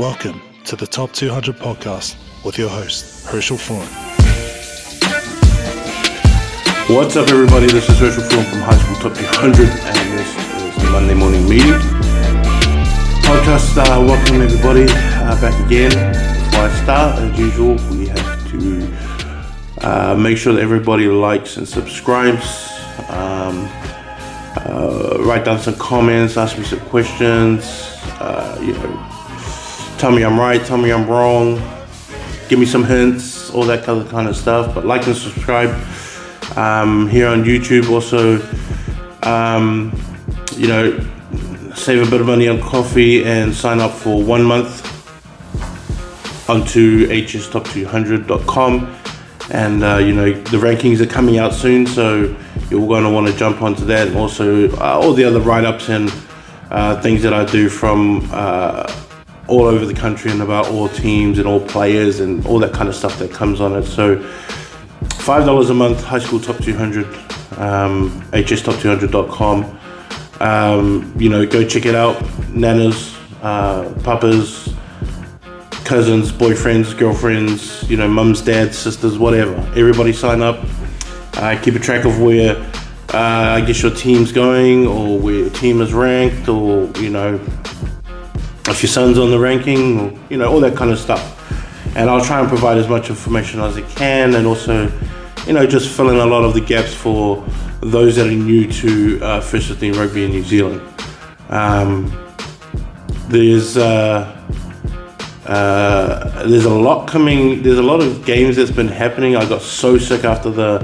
Welcome to the Top 200 podcast with your host, Herschel Fulham. What's up, everybody? This is Herschel Fulham from High School Top 200, and this is the Monday morning meeting podcast. Welcome, everybody, back again. Before I start, as usual, we have to make sure that everybody likes and subscribes. Write down some comments, ask me some questions. Tell me I'm right, tell me I'm wrong, give me some hints, all that kind of stuff. But like and subscribe here on YouTube. Also, save a bit of money on coffee and sign up for 1 month onto hstop200.com. And the rankings are coming out soon, so you're going to want to jump onto that. And also all the other write-ups and things that I do from all over the country and about all teams and all players and all that kind of stuff that comes on it. So $5 a month, High School Top 200, hstop200.com. Go check it out. Nanas, papas, cousins, boyfriends, girlfriends, mums, dads, sisters, whatever. Everybody sign up. Keep a track of where I guess your team's going, or where your team is ranked, or if your son's on the ranking, or all that kind of stuff. And I'll try and provide as much information as I can, and also just fill in a lot of the gaps for those that are new to first 15 rugby in New Zealand. There's a lot coming. There's a lot of games that's been happening. I got so sick after the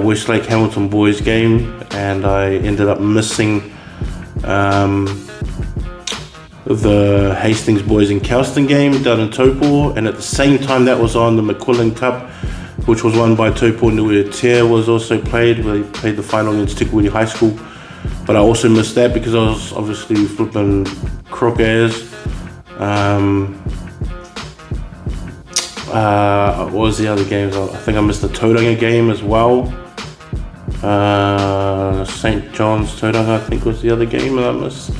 Westlake Hamilton boys game, and I ended up missing the Hastings boys and Kelston game down in Taupo, and at the same time that was on, the McQuillan Cup, which was won by Taupo Nuiatea, was also played. We played the final against Tikawiti High School, but I also missed that because I was obviously flipping crook as. What was the other games? I think I missed the Tauranga game as well. St. John's Tauranga, I think, was the other game that I missed.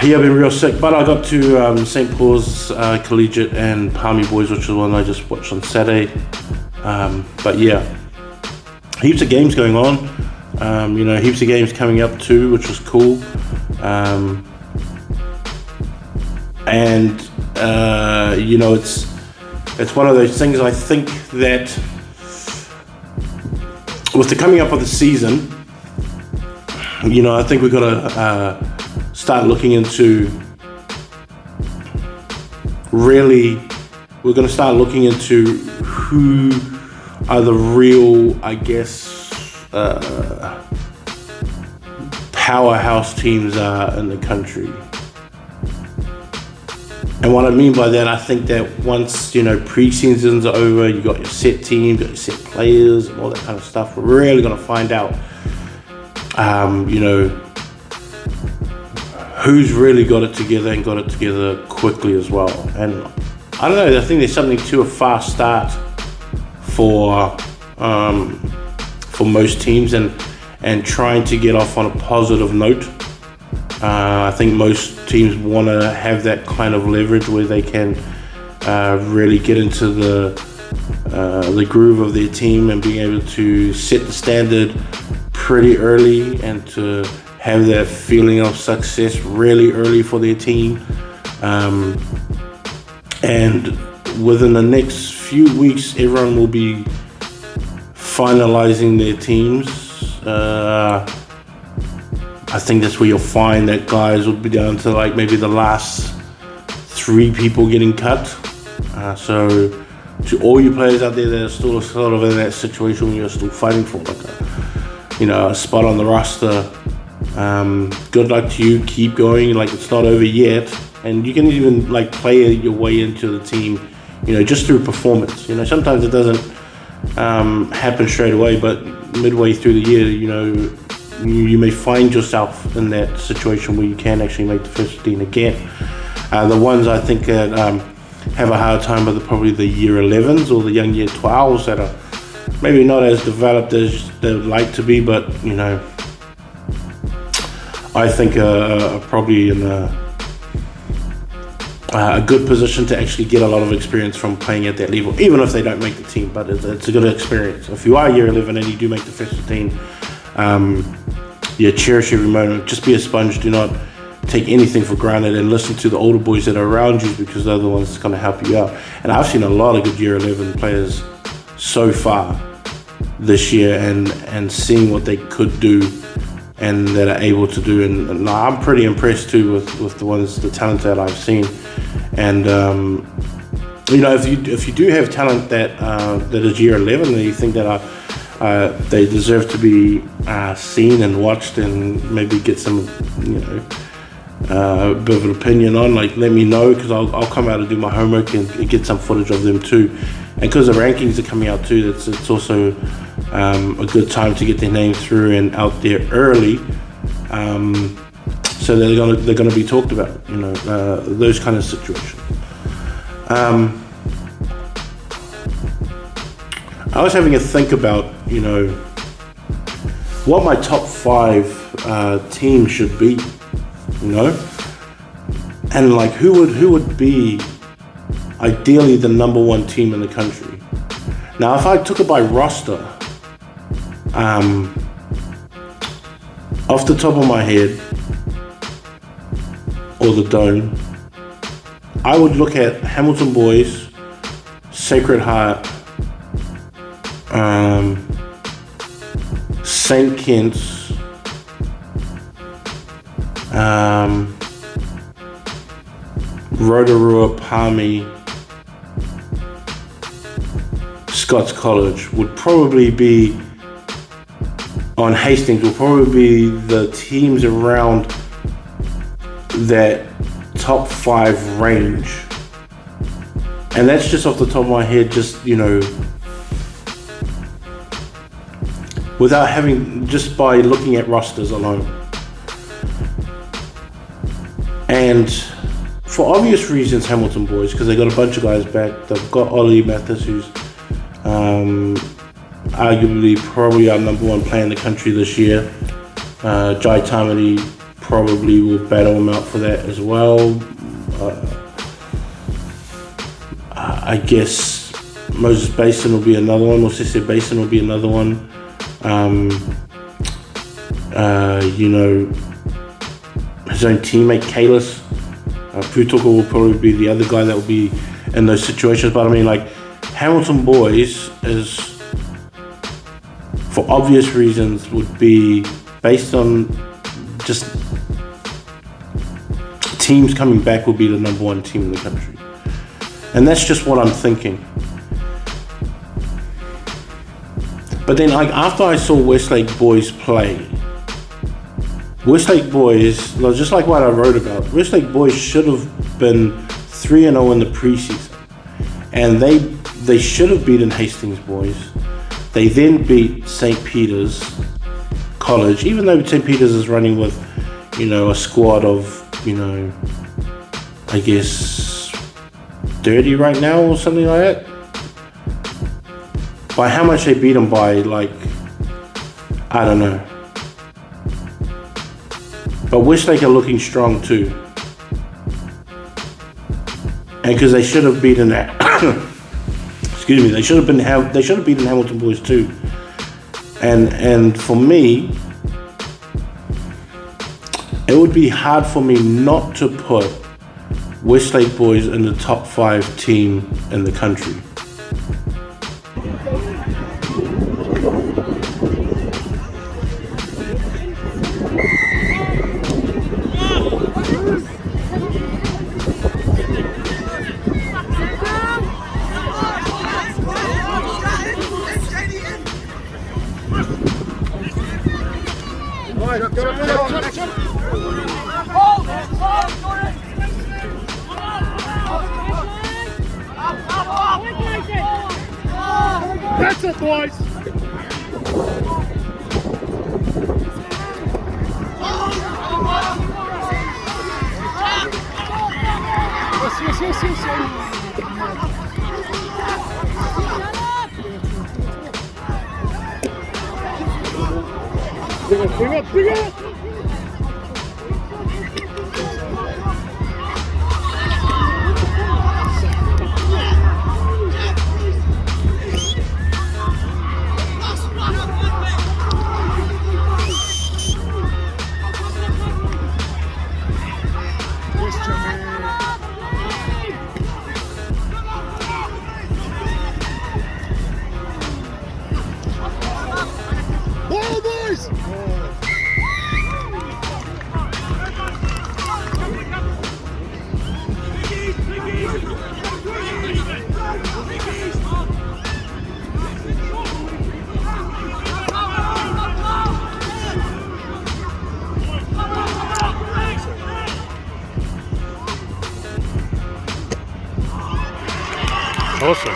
Yeah, I've been real sick, but I got to St. Paul's Collegiate and Palmy Boys, which was one I just watched on Saturday. But yeah, heaps of games going on. Heaps of games coming up too, which was cool. It's one of those things. I think that with the coming up of the season, I think we've got to start looking into we're going to start looking into who are the real, I guess, powerhouse teams are in the country. And what I mean by that, I think that once, pre-seasons are over, you got your set team, got your set players and all that kind of stuff, we're really going to find out, who's really got it together and got it together quickly as well. And I don't know, I think there's something to a fast start for most teams and trying to get off on a positive note. I think most teams want to have that kind of leverage where they can really get into the groove of their team and being able to set the standard pretty early and to have that feeling of success really early for their team. And within the next few weeks, everyone will be finalizing their teams. I think that's where you'll find that guys will be down to like maybe the last 3 people getting cut. So to all you players out there that are still sort of in that situation where you're still fighting for like a spot on the roster, good luck to you. Keep going. Like, it's not over yet, and you can even like play your way into the team, just through performance. Sometimes it doesn't happen straight away, but midway through the year, you may find yourself in that situation where you can actually make the first 15 again. The ones I think that have a hard time are probably the year 11s or the young year 12s that are maybe not as developed as they would like to be, but I think probably in the a good position to actually get a lot of experience from playing at that level, even if they don't make the team. But it's a good experience. If you are year 11 and you do make the first 15, cherish every moment. Just be a sponge. Do not take anything for granted, and listen to the older boys that are around you, because they're the ones that's going to help you out. And I've seen a lot of good year 11 players so far this year, and seeing what they could do and that are able to do. And I'm pretty impressed too with the talent that I've seen. And if you do have talent that is year 11, and you think that they deserve to be seen and watched, and maybe get some a bit of an opinion on, like, let me know, because I'll come out and do my homework and get some footage of them too. And because the rankings are coming out too, it's also a good time to get their name through and out there early, so they're gonna be talked about, those kind of situations. I was having a think about what my top 5 team should be, and like who would be ideally the number 1 team in the country. Now, if I took it by roster, off the top of my head, or the dome, I would look at Hamilton Boys, Sacred Heart, St. Kitts, Rotorua, Palmy, Scots College would probably be, on Hastings, will probably be the teams around that top 5 range. And that's just off the top of my head, just, without having, just by looking at rosters alone. And for obvious reasons, Hamilton Boys, because they got a bunch of guys back. They've got Ollie Mathis, who's arguably probably our number 1 player in the country this year. Jai Tamati probably will battle him out for that as well. I guess Moses Basin will be another one, or Sisse Basin will be another one. His own teammate, Kalis. Putoka will probably be the other guy that will be in those situations. But I mean, like, Hamilton Boys is, for obvious reasons, would be based on just teams coming back, will be the number 1 team in the country. And that's just what I'm thinking. But then, like, after I saw Westlake Boys play, Westlake Boys, just like what I wrote about, Westlake Boys should have been 3-0 in the preseason. And they should have beaten Hastings Boys. They then beat St. Peter's College, even though St. Peter's is running with, a squad of, I guess 30 right now or something like that. By how much they beat them by, like, I don't know. But Westlake are looking strong too. And because they should have beaten that, excuse me, they should have beaten Hamilton Boys too. And for me, it would be hard for me not to put Westlake Boys in the top 5 team in the country. That's it, boys! Bring up! Awesome.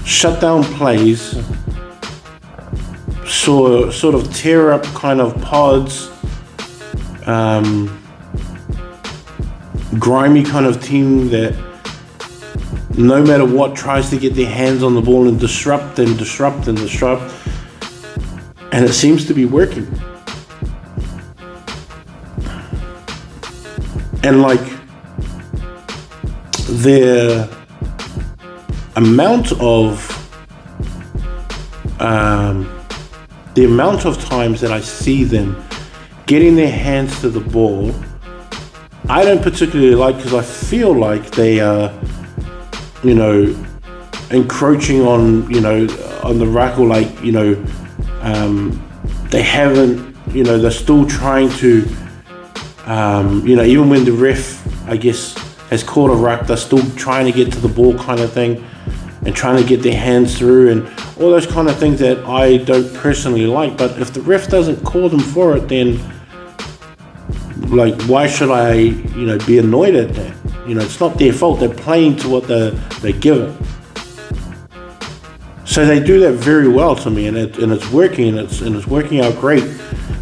Shutdown plays sort of tear up kind of pods, grimy kind of team that no matter what tries to get their hands on the ball and disrupt, and it seems to be working. And like the amount of times that I see them getting their hands to the ball, I don't particularly like, because I feel like they are, encroaching on, on the ruck, or like, they haven't, they're still trying to, even when the ref, I guess, has caught a ruck, they're still trying to get to the ball kind of thing, and trying to get their hands through, and all those kind of things that I don't personally like. But if the ref doesn't call them for it, then like, why should I, be annoyed at that? It's not their fault. They're playing to what they're given. So they do that very well to me, and it's working, and it's working out great,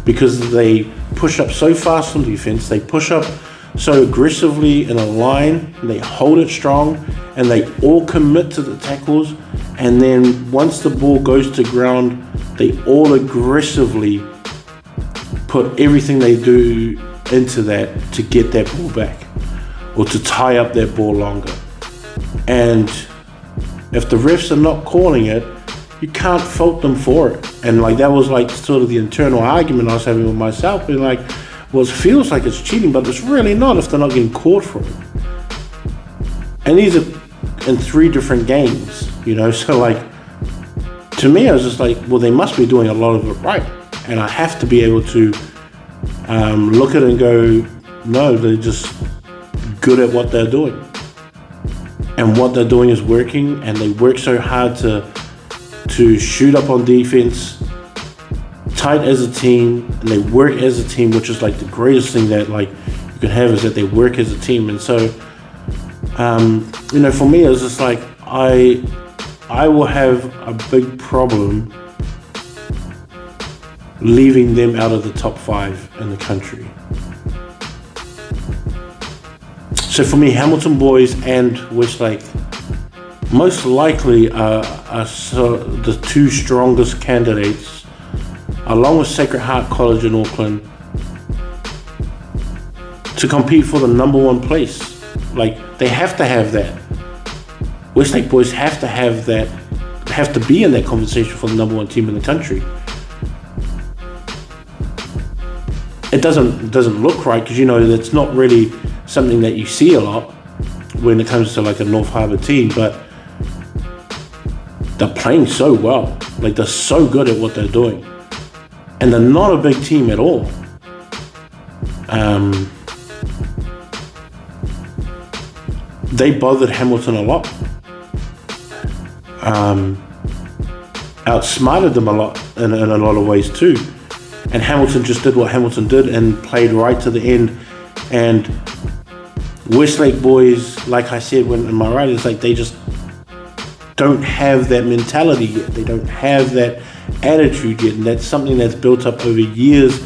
because they push up so fast on defense. They push up so aggressively in a line. They hold it strong, and they all commit to the tackles. And then once the ball goes to ground, they all aggressively put everything they do into that to get that ball back, or to tie up that ball longer. And if the refs are not calling it, you can't fault them for it. And like, that was like sort of the internal argument I was having with myself, being like, well, it feels like it's cheating, but it's really not if they're not getting caught for it. And these are in 3 different games, so like, to me, I was just like, well, they must be doing a lot of it right, and I have to be able to look at it and go, no, they're just good at what they're doing, and what they're doing is working, and they work so hard to shoot up on defense, tight as a team, and they work as a team, which is like the greatest thing that like you can have, is that they work as a team. And so for me, it's just like, I will have a big problem leaving them out of the top 5 in the country. So for me, Hamilton boys and Westlake most likely are the 2 strongest candidates, along with Sacred Heart College in Auckland, to compete for the number 1 place. Like, they have to have that. Westlake boys have to have that, have to be in that conversation for the number 1 team in the country. It doesn't look right, because that's not really something that you see a lot when it comes to like a North Harbour team, but they're playing so well. Like, they're so good at what they're doing, and they're not a big team at all. They bothered Hamilton a lot, outsmarted them a lot in a lot of ways too. And Hamilton just did what Hamilton did and played right to the end. And Westlake boys, like I said in my writing, it's like they just don't have that mentality yet. They don't have that attitude yet. And that's something that's built up over years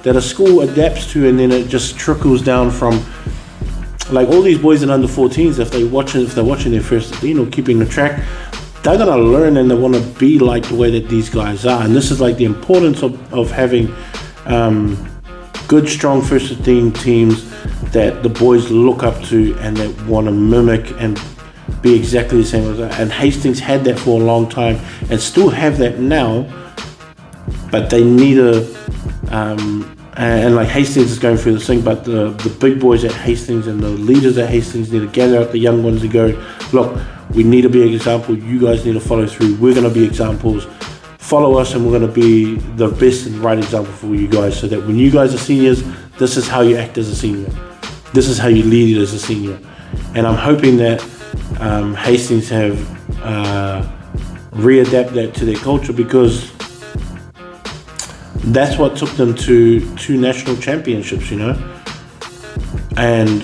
that a school adapts to, and then it just trickles down from, like, all these boys in under 14s, if they're watching their first, keeping the track, they're going to learn, and they want to be like the way that these guys are. And this is like the importance of having good, strong first 15 teams that the boys look up to and that want to mimic and be exactly the same as that. And Hastings had that for a long time and still have that now, but they need a and like Hastings is going through this thing, but the big boys at Hastings and the leaders at Hastings need to gather up the young ones and go, look, we need to be an example. You guys need to follow through. We're going to be examples. Follow us, and we're going to be the best and right example for you guys, so that when you guys are seniors, this is how you act as a senior. This is how you lead as a senior. And I'm hoping that Hastings have readapt that to their culture, because that's what took them to 2 national championships, And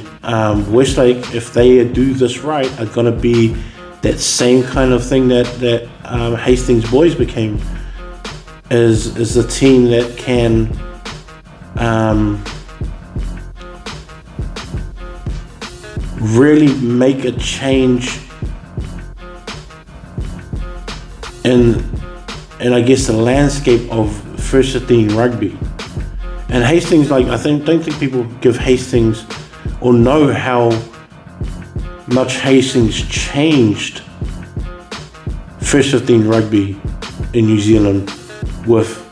Westlake, if they do this right, are going to be that same kind of thing that Hastings Boys became, is a team that can really make a change in I guess the landscape of first 15 rugby. And Hastings, don't think people give Hastings or know how much Hastings changed first 15 rugby in New Zealand with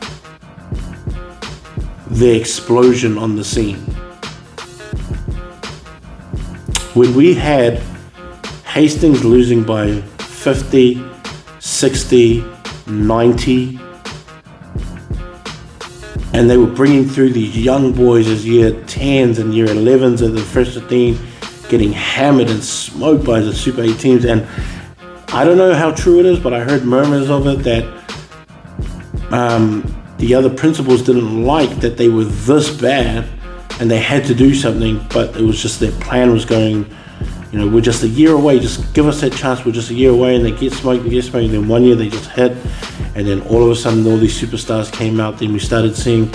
the explosion on the scene. When we had Hastings losing by 50, 60, 90, and they were bringing through these young boys as year 10s and year 11s of the first 15, getting hammered and smoked by the Super 8 teams. And I don't know how true it is, but I heard murmurs of it that the other principals didn't like that they were this bad and they had to do something, but it was just their plan was going, we're just a year away, just give us that chance, we're just a year away, and they get smoked, and then 1 year they just hit, and then all of a sudden all these superstars came out. Then we started seeing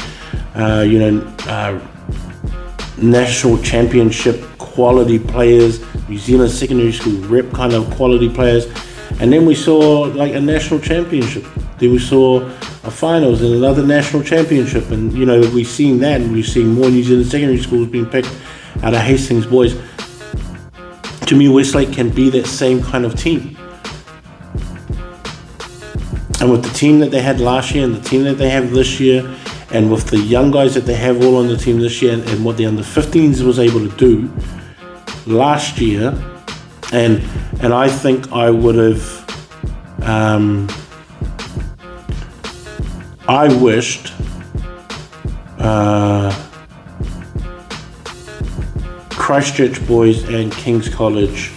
national championship quality players, New Zealand secondary school rep kind of quality players, and then we saw like a national championship, then we saw a finals and another national championship, and we've seen that, and we've seen more New Zealand secondary schools being picked out of Hastings Boys. To me, Westlake can be that same kind of team. And with the team that they had last year and the team that they have this year, and with the young guys that they have all on the team this year, and what the under 15s was able to do last year, and I think I would have, I wished Christchurch Boys and King's College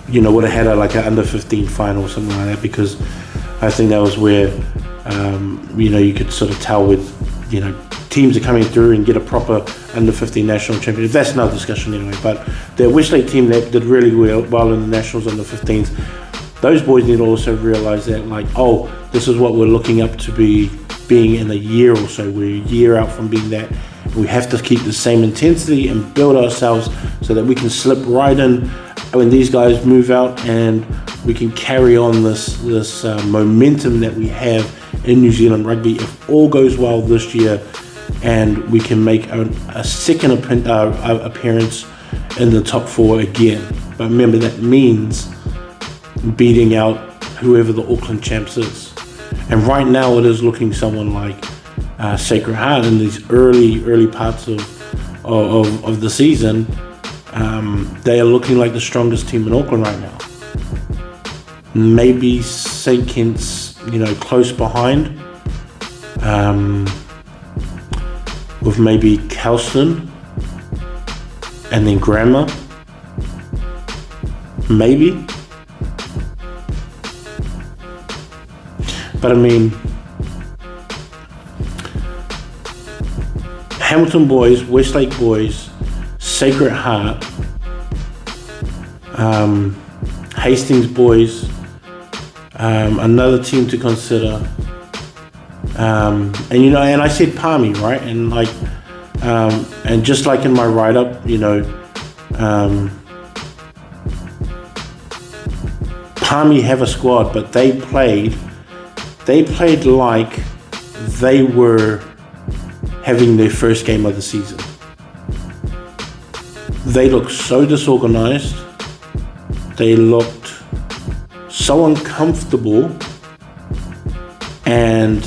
would have had an under 15 final or something like that, because I think that was where you could sort of tell with teams are coming through and get a proper under 15 national championship. That's another discussion anyway, but the Westlake team that did really well in the nationals under 15s, those boys need to also realize that this is what we're looking up to being in a year or so. We're a year out from being that. We have to keep the same intensity and build ourselves so that we can slip right in when these guys move out, and we can carry on this momentum that we have in New Zealand rugby if all goes well this year, and we can make a second appearance in the top 4 again. But remember, that means beating out whoever the Auckland champs is. And right now it is looking someone like Sacred Heart in these early parts of the season. They are looking like the strongest team in Auckland right now. Maybe St. Kitts, close behind, with maybe Kelston and then Grammar, maybe. But I mean, Hamilton Boys, Westlake Boys, Sacred Heart, Hastings Boys, another team to consider, and I said Palmy, right? And and just like in my write-up, Palmy have a squad, but they played like they were having their first game of the season. They looked so disorganized. They looked so uncomfortable, and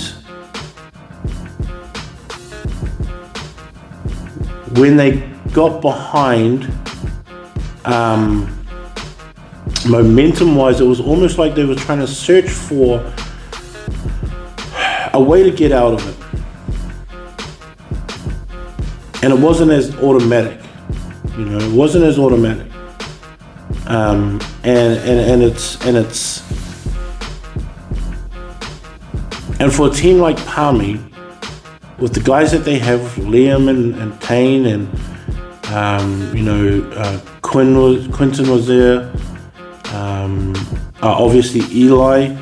when they got behind, momentum-wise, it was almost like they were trying to search for a way to get out of it. And it wasn't as automatic. It wasn't as automatic. And for a team like Palmy, with the guys that they have, Liam and Tane, and Quinton was there, obviously Eli,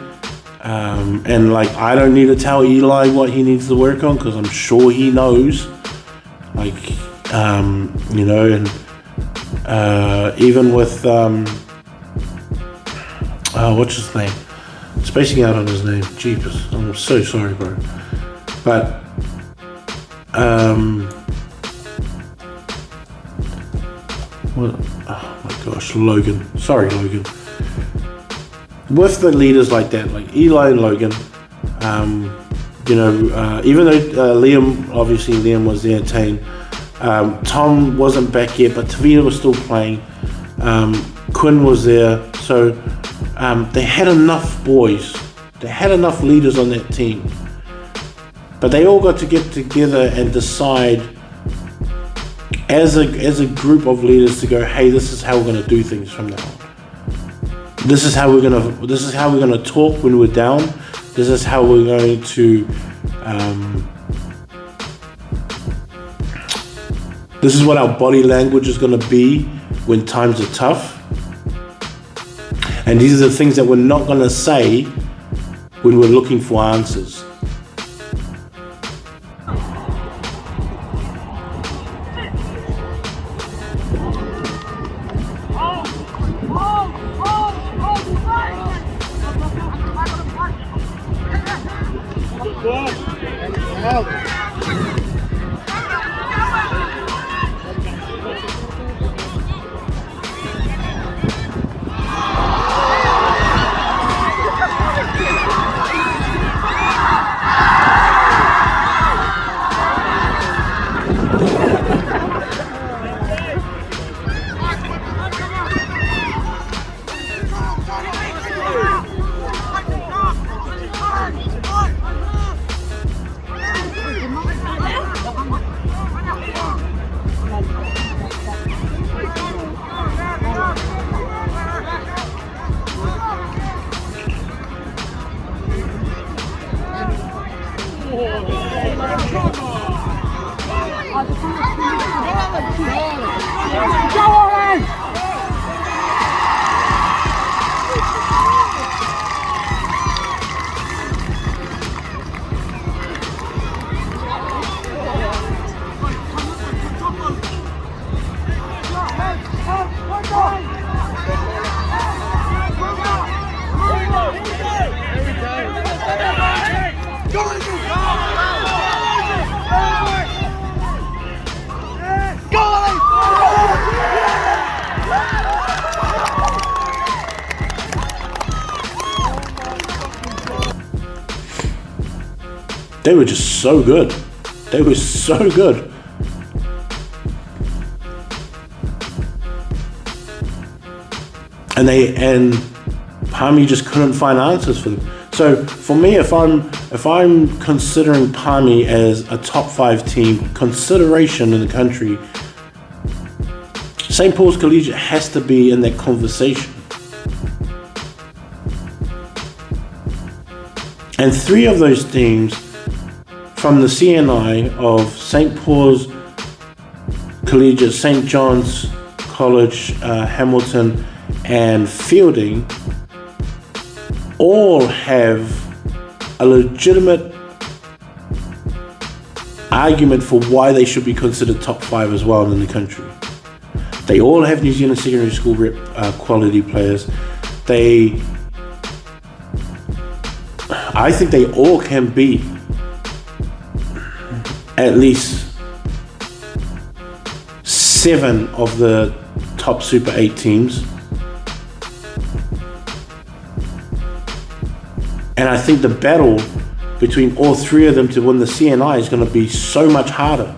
and like I don't need to tell Eli what he needs to work on because I'm sure he knows. Like and even with what's his name? Spacing out on his name. Jeepers, I'm so sorry, bro. But what? Oh my gosh, Logan. Sorry, Logan. With the leaders like that, like Eli and Logan, even though Liam was there, Tane, Tom wasn't back yet, but Tavita was still playing. Quinn was there, so they had enough boys. They had enough leaders on that team. But they all got to get together and decide as a group of leaders to go, hey, this is how we're going to do things from now on. This is how we're gonna talk when we're down. This is how we're going to this is what our body language is going to be when times are tough. And these are the things that we're not going to say when we're looking for answers. They were just so good. They were so good. And Palmy just couldn't find answers for them. So for me, if I'm considering Palmy as a top 5 team consideration in the country, St. Paul's Collegiate has to be in that conversation. And 3 of those teams from the CNI of St. Paul's Collegiate, St. John's College, Hamilton, and Fielding all have a legitimate argument for why they should be considered top 5 as well in the country. They all have New Zealand secondary school quality players. I think they all can beat at least 7 of the top Super 8 teams. And I think the battle between all 3 of them to win the CNI is going to be so much harder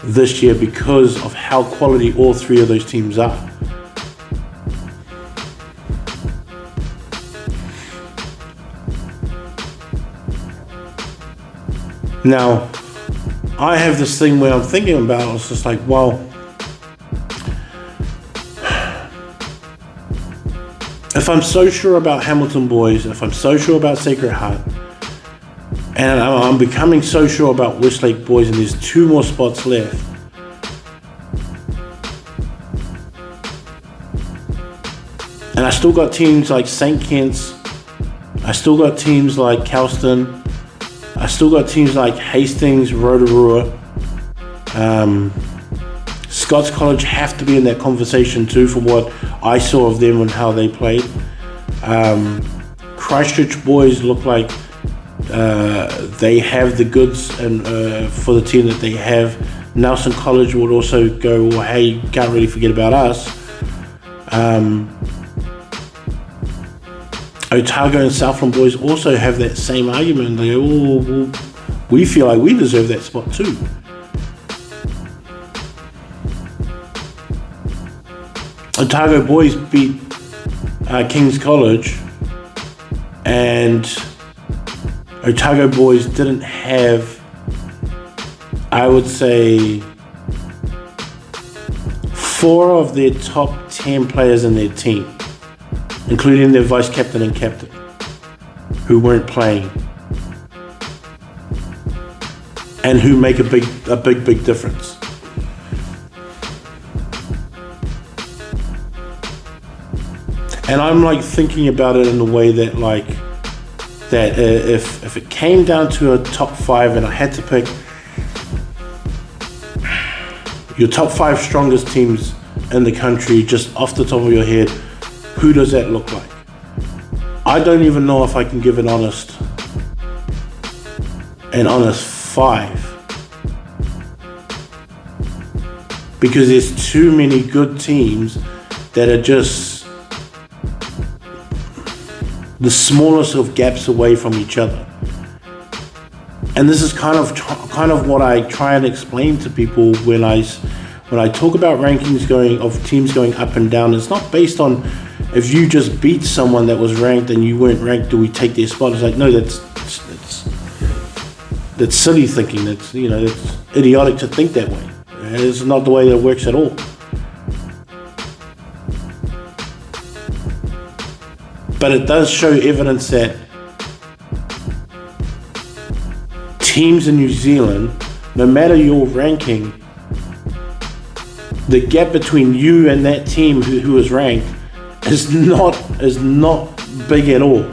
this year because of how quality all 3 of those teams are. Now, I have this thing where I'm thinking about, it's just like, well, if I'm so sure about Hamilton boys, if I'm so sure about Sacred Heart, And I'm becoming so sure about Westlake boys, and there's 2 more spots left. And I still got teams like St. Kitts. I still got teams like Kelston. I still got teams like Hastings, Rotorua. Scots College have to be in that conversation too, from what I saw of them and how they played. Christchurch boys look like they have the goods and for the team that they have. Nelson College would also go, well, hey, you can't really forget about us. Otago and Southland boys also have that same argument. They go, oh, well, we feel like we deserve that spot too. Otago boys beat King's College, and Otago boys didn't have, I would say, 4 of their top 10 players in their team, including their vice captain and captain, who weren't playing, and who make a big difference. And I'm like thinking about it in a way that if it came down to a top 5 and I had to pick your top 5 strongest teams in the country just off the top of your head, who does that look like? I don't even know if I can give an honest 5, because there's too many good teams that are just the smallest of gaps away from each other. And this is kind of what I try and explain to people when I talk about rankings of teams going up and down. It's not based on if you just beat someone that was ranked and you weren't ranked, do we take their spot? It's like, no, that's silly thinking. That's idiotic to think that way. It's not the way that it works at all. But it does show evidence that teams in New Zealand, no matter your ranking, the gap between you and that team who is ranked is not big at all.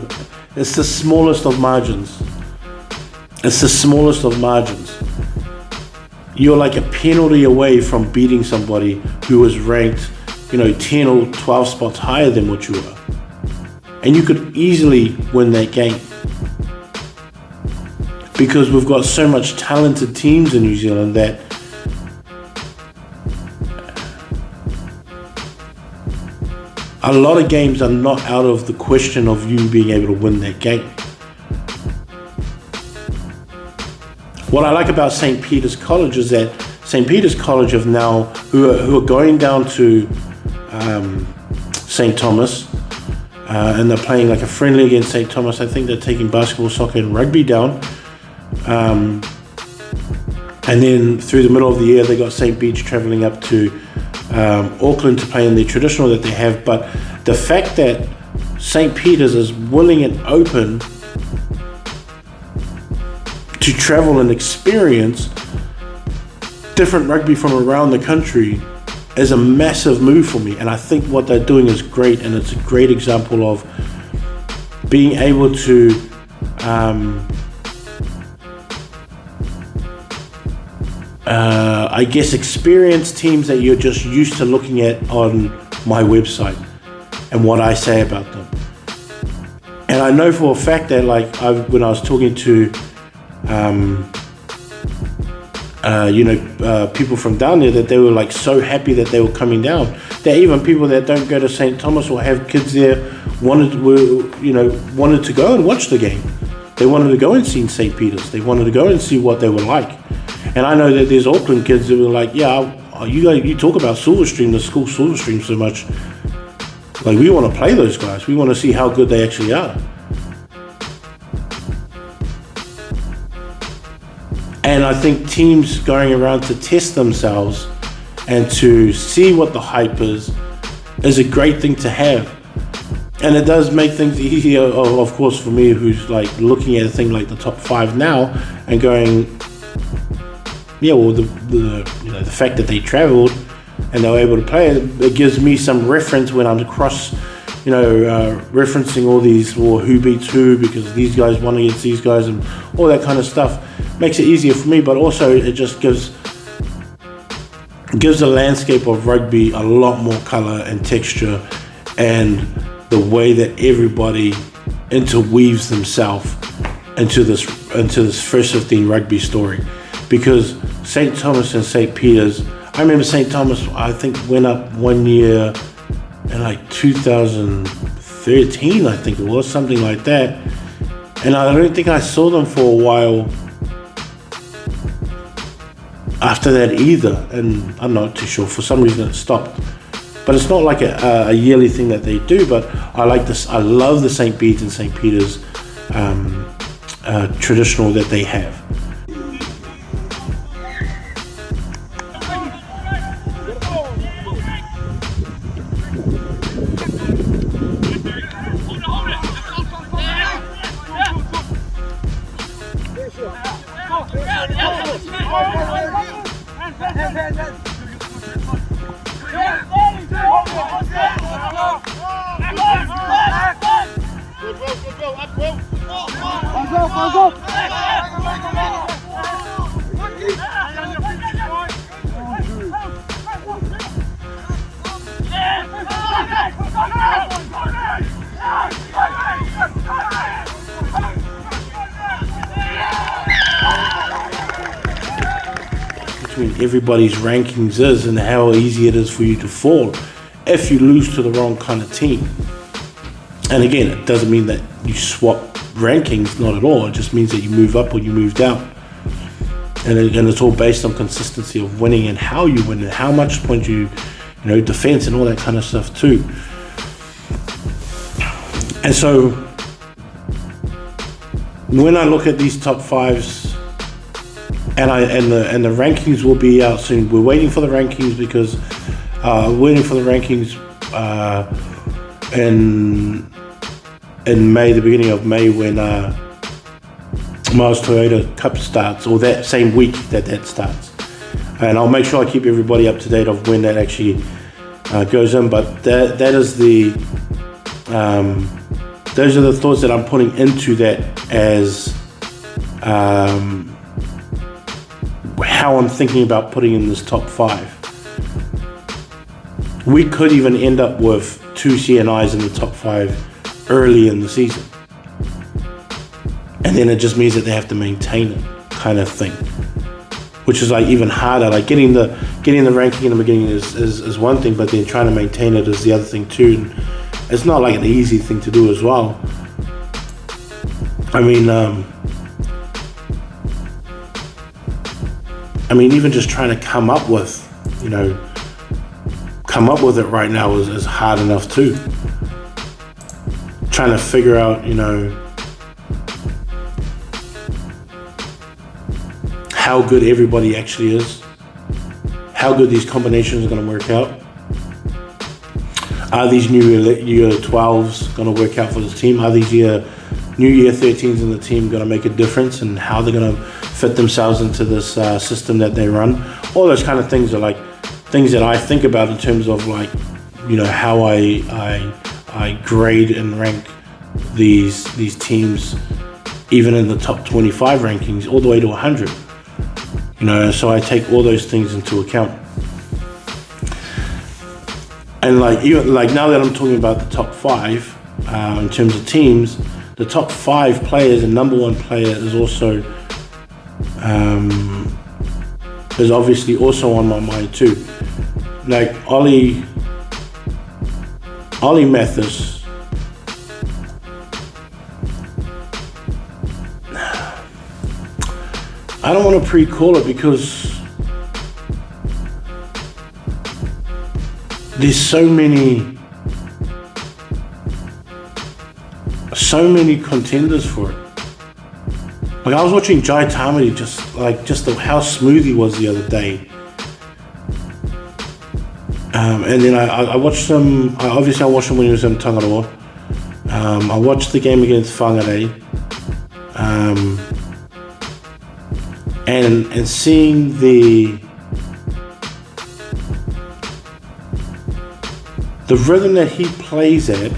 It's the smallest of margins. You're like a penalty away from beating somebody who was ranked, 10 or 12 spots higher than what you are. And you could easily win that game, because we've got so much talented teams in New Zealand that a lot of games are not out of the question of you being able to win that game. What I like about St. Peter's College is that St. Peter's College have now, who are going down to St. Thomas, and they're playing like a friendly against St. Thomas. I think they're taking basketball, soccer and rugby down. And then through the middle of the year, they got St. Beach travelling up to Auckland to play in their traditional that they have. But the fact that St. Peter's is willing and open to travel and experience different rugby from around the country is a massive move for me. And I think what they're doing is great, and it's a great example of being able to experience teams that you're just used to looking at on my website and what I say about them. And I know for a fact that when I was talking to people from down there, that they were like so happy that they were coming down, that even people that don't go to St. Thomas or have kids there wanted to go and watch the game. They wanted to go and see St. Peter's. They wanted to go and see what they were like. And I know that there's Auckland kids that were like, you talk about Silverstream, the school Silverstream so much. Like, we want to play those guys. We want to see how good they actually are. And I think teams going around to test themselves and to see what the hype is a great thing to have. And it does make things easier, of course, for me, who's like looking at a thing like the top 5 now and going, yeah, well, the fact that they travelled and they were able to play it gives me some reference when I'm across, referencing all these, or who beats who, because these guys won against these guys and all that kind of stuff. Makes it easier for me, but also it just gives the landscape of rugby a lot more colour and texture, and the way that everybody interweaves themselves into this first 15 rugby story. Because St. Thomas and St. Peter's, I remember St. Thomas, I think, went up one year in like 2013, I think it was, something like that. And I don't think I saw them for a while after that either. And I'm not too sure, for some reason it stopped. But it's not like a yearly thing that they do, but I like this. I love the St. Bede's and St. Peter's traditional that they have. Between everybody's rankings is, and how easy it is for you to fall if you lose to the wrong kind of team. And again, it doesn't mean that you swap rankings, not at all. It just means that you move up or you move down. And it's all based on consistency of winning and how you win and how much points you defense and all that kind of stuff too. And so when I look at these top 5s, and the rankings will be out soon. We're waiting for the rankings because in May, the beginning of May, when Miles Toyota Cup starts, or that same week that starts. And I'll make sure I keep everybody up to date of when that actually goes in. But that is those are the thoughts that I'm putting into that as how I'm thinking about putting in this top 5. We could even end up with 2 CNIs in the top 5 early in the season. And then it just means that they have to maintain it, kind of thing. Which is like even harder. Like getting the ranking in the beginning is one thing, but then trying to maintain it is the other thing too. And it's not like an easy thing to do as well. I mean, even just trying to come up with it right now is hard enough too. Trying to figure out, how good everybody actually is, how good these combinations are going to work out. Are these new year 12s going to work out for this team? Are these new year 13s in the team going to make a difference, and how they're going to fit themselves into this system that they run? All those kind of things are like things that I think about in terms of like, how I grade and rank these teams, even in the top 25 rankings, all the way to 100. So I take all those things into account. And like now that I'm talking about the top 5 in terms of teams, the top 5 players and number 1 player is also is obviously also on my mind too. Like Ollie Mathis. I don't want to pre-call it because there's so many contenders for it. Like I was watching Jai Tamati just how smooth he was the other day. And then I watched him. I watched him when he was in Tangaroa, I watched the game against Whangarei, and seeing the rhythm that he plays at,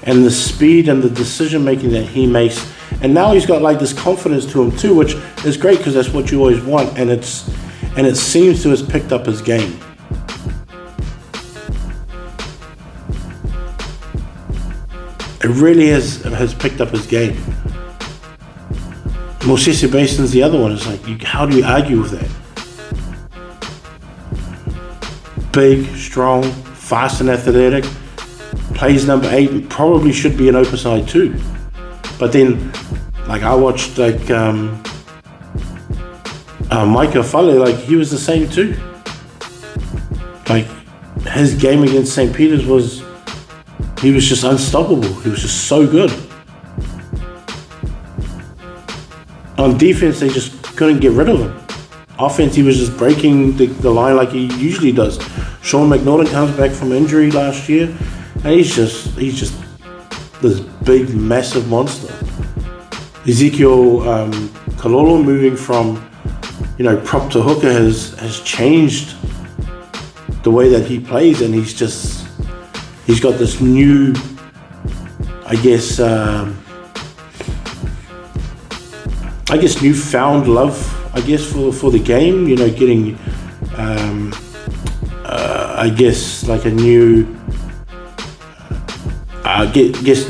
and the speed and the decision making that he makes, and now he's got like this confidence to him too, which is great because that's what you always want, and it seems to have picked up his game. It really has picked up his game. Mosese Basin's the other one. It's like, how do you argue with that? Big, strong, fast and athletic. Plays number 8, probably should be an open side too. But then, like I watched Micah Fale, like he was the same too. Like his game against St. Peter's he was just unstoppable. He was just so good. On defense, they just couldn't get rid of him. Offense, he was just breaking the line like he usually does. Sean McNaughton comes back from injury last year, and he's just this big, massive monster. Ezekiel Kalolo moving from prop to hooker has changed the way that he plays, and he's got this new, newfound love, for the game. Getting, like a new,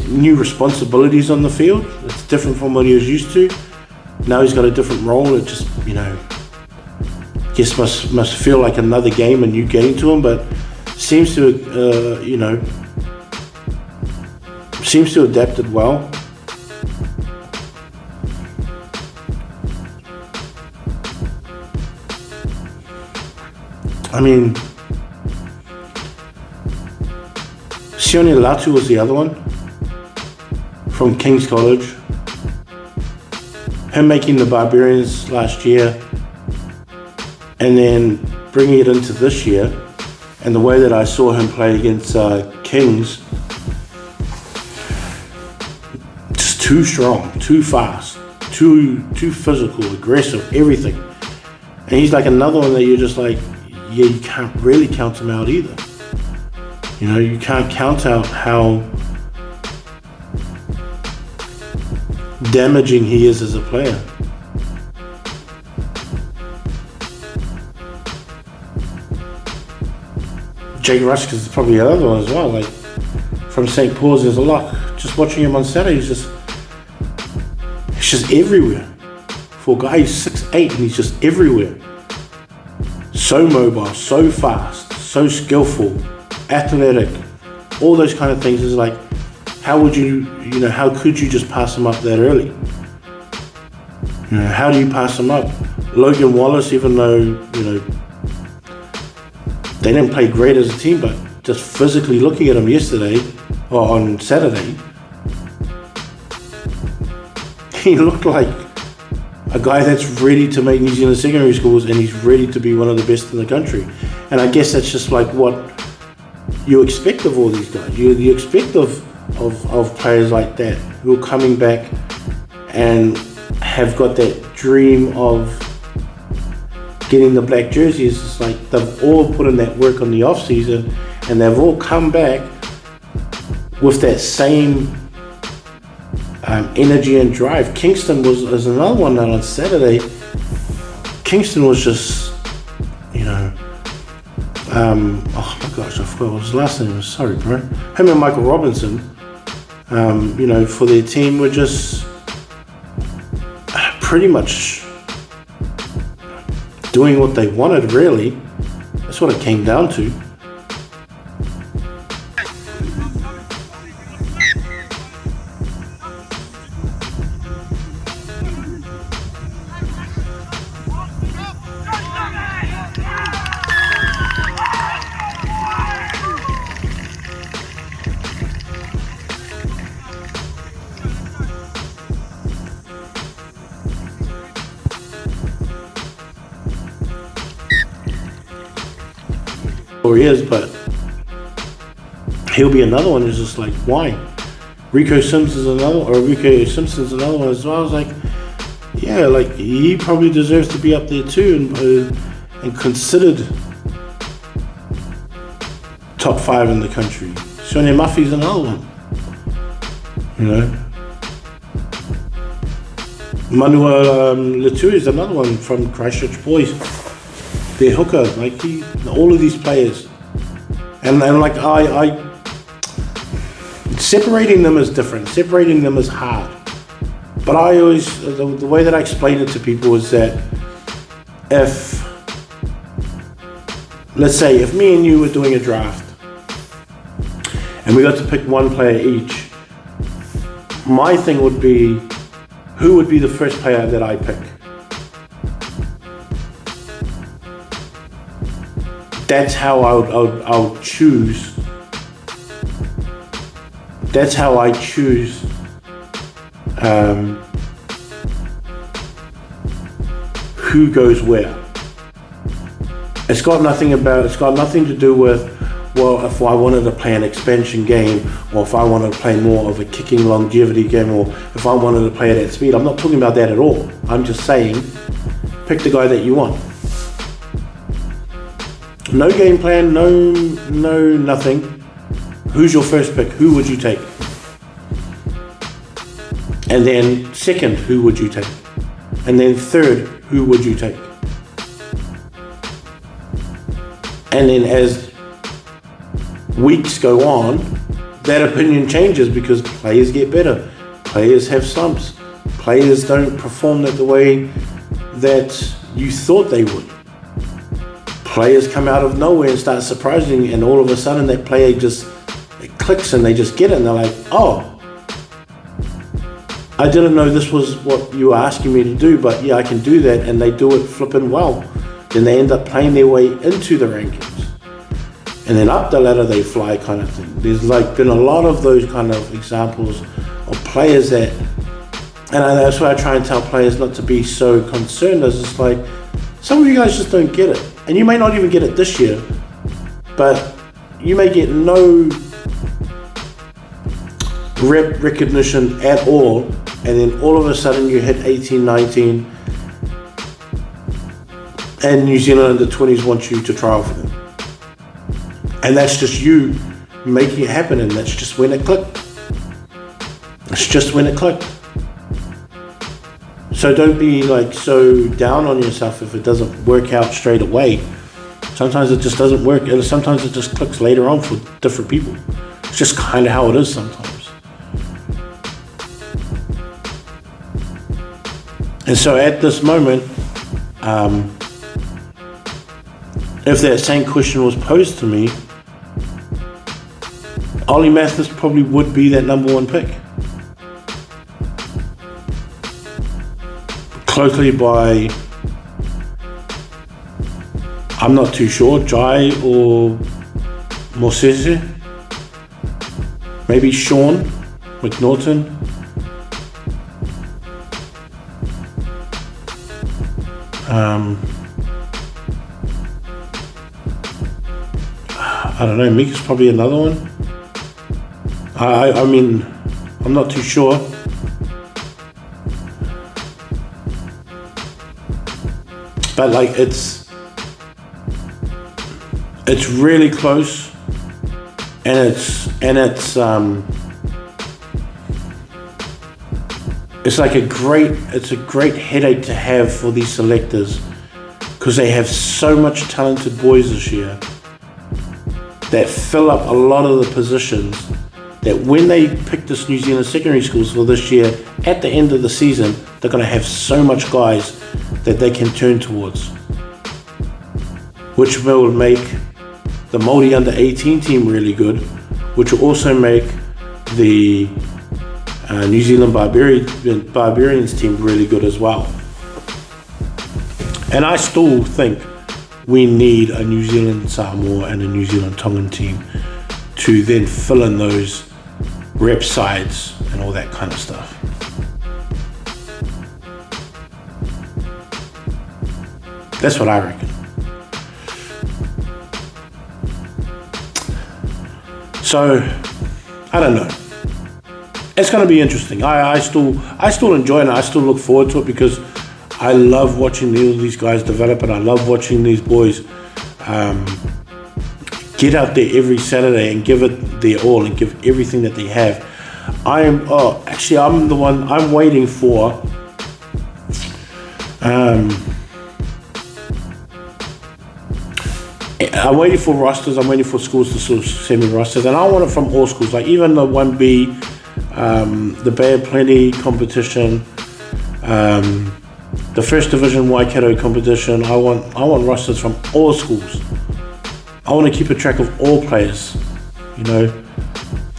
new responsibilities on the field. It's different from what he was used to. Now he's got a different role. It just, must feel like another game, a new game to him, but seems to adapt it well. I mean, Sione Latu was the other one from King's College. Him making the Barbarians last year and then bringing it into this year, and the way that I saw him play against Kings, just too strong, too fast, too physical, aggressive, everything. And he's like another one that you're just like, yeah, you can't really count him out either. You can't count out how damaging he is as a player. Jake Rusk is probably another one as well, like from St. Paul's. There's a lot. Just watching him on Saturday, he's just everywhere. For a guy who's 6'8", and he's just everywhere. So mobile, so fast, so skillful, athletic, all those kind of things. Is like, how could you just pass him up that early? How do you pass him up? Logan Wallace, even though, they didn't play great as a team, but just physically looking at him yesterday, or on Saturday, he looked like a guy that's ready to make New Zealand secondary schools, and he's ready to be one of the best in the country. And I guess that's just like what you expect of all these guys. You expect of players like that who are coming back and have got that dream of getting the black jerseys. It's like they've all put in that work on the off season, and they've all come back with that same energy and drive. Kingston was another one that on Saturday. Kingston was just, oh my gosh, I forgot what his last name was. Sorry, bro. Him and Michael Robinson, for their team were just pretty much doing what they wanted, really. That's what it came down to. Or he is, but he'll be another one who's just like, why? Rico Simpson's another one as well. I was like, yeah, like he probably deserves to be up there too, and considered top 5 in the country. Sonia Muffy's another one. You know, Manuel Letu is another one from Christchurch Boys. Their hooker, like all of these players, and like I separating them is different. Separating them is hard. But I always, the way that I explain it to people is that if, let's say, if me and you were doing a draft and we got to pick one player each, my thing would be, who would be the first player that I pick? That's how I would choose. That's how I choose who goes where. It's got nothing to do with, well, if I wanted to play an expansion game, or if I wanted to play more of a kicking longevity game, or if I wanted to play at that speed. I'm not talking about that at all. I'm just saying, pick the guy that you want. No game plan, no nothing. Who's your first pick? Who would you take? And then second, who would you take? And then third, who would you take? And then as weeks go on, that opinion changes because players get better. Players have slumps. Players don't perform the way that you thought they would. Players come out of nowhere and start surprising, and all of a sudden that player it clicks and they just get it, and they're like, oh, I didn't know this was what you were asking me to do, but yeah, I can do that, and they do it flipping well. Then they end up playing their way into the rankings. And then up the ladder they fly, kind of thing. There's like been a lot of those kind of examples of players that, and that's why I try and tell players not to be so concerned, as it's like, some of you guys just don't get it. And you may not even get it this year, but you may get no rep recognition at all, and then all of a sudden you hit 18, 19, and New Zealand under 20s want you to trial for them. And that's just you making it happen, and that's just when it clicked. It's just when it clicked. So don't be like so down on yourself if it doesn't work out straight away. Sometimes it just doesn't work, and sometimes it just clicks later on for different people. It's just kind of how it is sometimes. And so at this moment, if that same question was posed to me, Ollie Mathis probably would be that number 1 pick. Closely by, I'm not too sure, Jai or Mosese, maybe Sean McNaughton. I don't know, Mika's probably another one. I mean, I'm not too sure. But like it's really close, and it's like a great headache to have for these selectors, because they have so much talented boys this year that fill up a lot of the positions, that when they pick this New Zealand secondary schools for this year, at the end of the season, they're going to have so much guys that they can turn towards, which will make the Māori under 18 team really good, which will also make the New Zealand Barbarians team really good as well. And I still think we need a New Zealand Samoa and a New Zealand Tongan team to then fill in those rep sides and all that kind of stuff. That's what I reckon. So, I don't know. it's going to be interesting. I still enjoy it. And I still look forward to it because I love watching these guys develop, and I love watching these boys get out there every Saturday and give it their all and give everything that they have. I'm waiting for I'm waiting for rosters. I'm waiting for schools to sort of send me rosters, and I want it from all schools, like even the 1B, the Bay of Plenty competition, the First Division Waikato competition. I want rosters from all schools. I want to keep a track of all players. You know,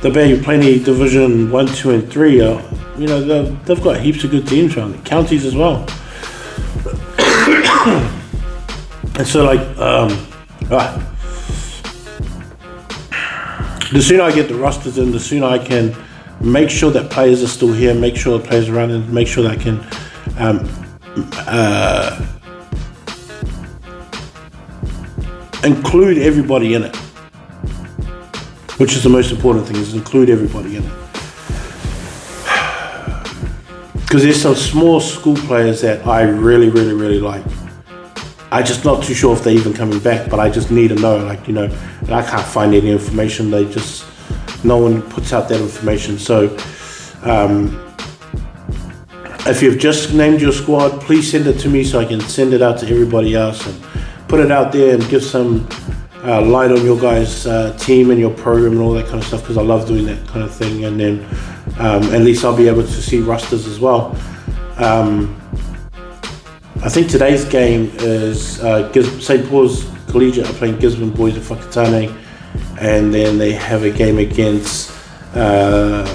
the Bay of Plenty Division 1, 2, and 3 are, you know, they've got heaps of good teams around the counties as well. And so, like, the sooner I get the rosters in, the sooner I can make sure that players are still here, make sure the players are around, and make sure that I can include everybody in it, which is the most important thing, is include everybody in it. Because there's some small school players that I really, really, really like. I'm just not too sure if they're even coming back, but I just need to know, like, you know, and I can't find any information. No one puts out that information. So if you've just named your squad, please send it to me so I can send it out to everybody else and put it out there and give some light on your guys' team and your program and all that kind of stuff, because I love doing that kind of thing. And then at least I'll be able to see rosters as well. I think today's game is St. Paul's Collegiate are playing Gisborne Boys of Whakatane, and then they have a game against the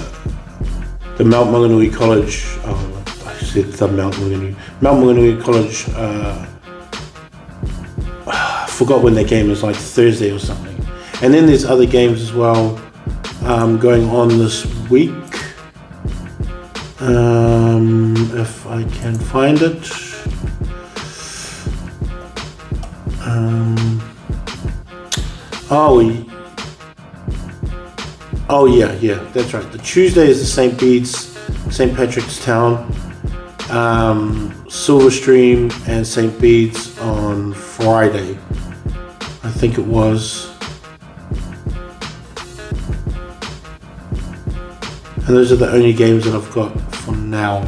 Mount Maunganui College. Oh, I said the Mount Maunganui College. I forgot when their game is, like Thursday or something. And then there's other games as well going on this week. If I can find it. Yeah, that's right. The Tuesday is the St. Patrick's Town, Silverstream and St. Bede's on Friday, I think it was. And those are the only games that I've got for now.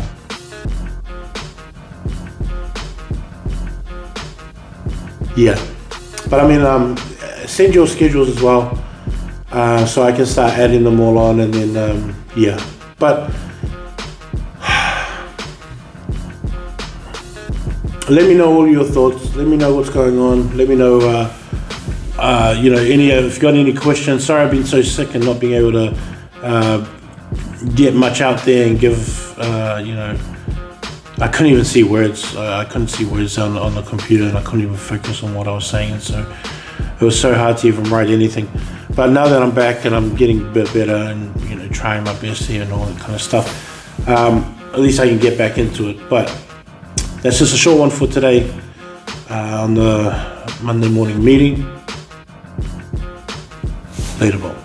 Yeah, but I mean, send your schedules as well, so I can start adding them all on, and then yeah. But let me know all your thoughts. Let me know what's going on. Let me know, you know, if you got any questions. Sorry, I've been so sick and not being able to get much out there and give, you know. I couldn't even see words. I couldn't see words on the computer, and I couldn't even focus on what I was saying. So it was so hard to even write anything. But now that I'm back and I'm getting a bit better and, you know, trying my best here and all that kind of stuff, at least I can get back into it. But that's just a short one for today on the Monday morning meeting. Later, Bob.